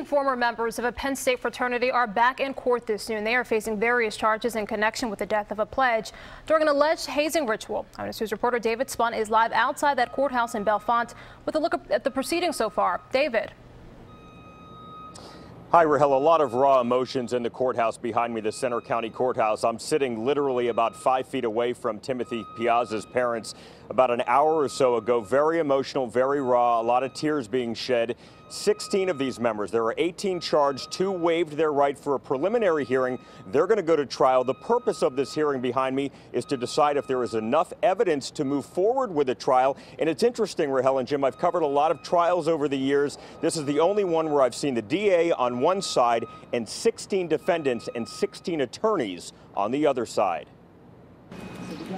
Former members of a Penn State fraternity are back in court this noon. They are facing various charges in connection with the death of a pledge during an alleged hazing ritual. Eyewitness News reporter David Spunt is live outside that courthouse in Bellefonte with a look at the proceedings so far. David. Hi, Rahel. A lot of raw emotions in the courthouse behind me, the Center County Courthouse. I'm sitting literally about 5 feet away from Timothy Piazza's parents about an hour or so ago. Very emotional, very raw, a lot of tears being shed. 16 of these members, there are 18 charged, 2 waived their right for a preliminary hearing. They're going to go to trial. The purpose of this hearing behind me is to decide if there is enough evidence to move forward with a trial. And it's interesting, Rahel and Jim, I've covered a lot of trials over the years. This is the only one where I've seen the DA on one side and 16 defendants and 16 attorneys on the other side.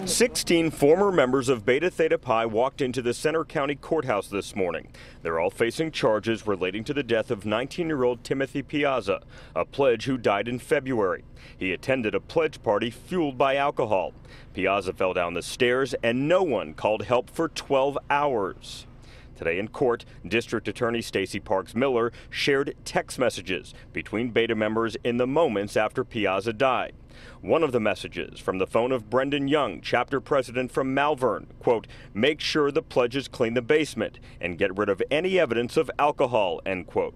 16 former members of Beta Theta Pi walked into the Center County Courthouse this morning. They're all facing charges relating to the death of 19-year-old Timothy Piazza, a pledge who died in February. He attended a pledge party fueled by alcohol. Piazza fell down the stairs and no one called help for 12 hours. Today in court, District Attorney Stacey Parks Miller shared text messages between Beta members in the moments after Piazza died. One of the messages from the phone of Brendan Young, chapter president from Malvern, quote, "Make sure the pledges clean the basement and get rid of any evidence of alcohol," end quote.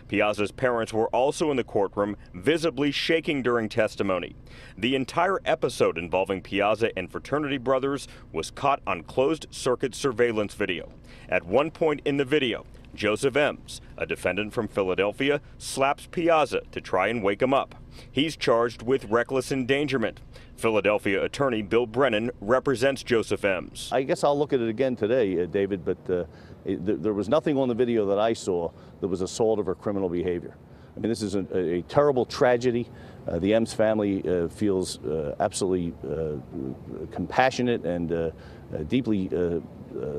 Piazza's parents were also in the courtroom, visibly shaking during testimony. The entire episode involving Piazza and fraternity brothers was caught on closed-circuit surveillance video. At one point in the video, Joseph Ems, a defendant from Philadelphia, slaps Piazza to try and wake him up. He's charged with reckless endangerment. Philadelphia attorney Bill Brennan represents Joseph Ems. I guess I'll look at it again today, David, but there was nothing on the video that I saw that was assault or criminal behavior. I mean, this is a terrible tragedy. The Ems family feels absolutely compassionate and deeply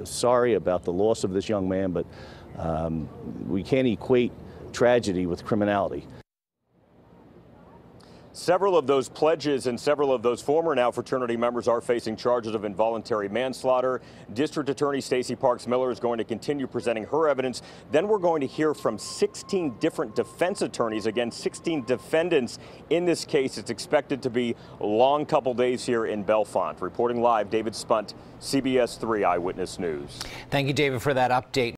sorry about the loss of this young man, but we can't equate tragedy with criminality. Several of those pledges and several of those former now fraternity members are facing charges of involuntary manslaughter. District Attorney Stacey Parks Miller is going to continue presenting her evidence. Then we're going to hear from 16 different defense attorneys, again, 16 defendants in this case. It's expected to be a long couple days here in Bellefonte. Reporting live, David Spunt, CBS 3 Eyewitness News. Thank you, David, for that update.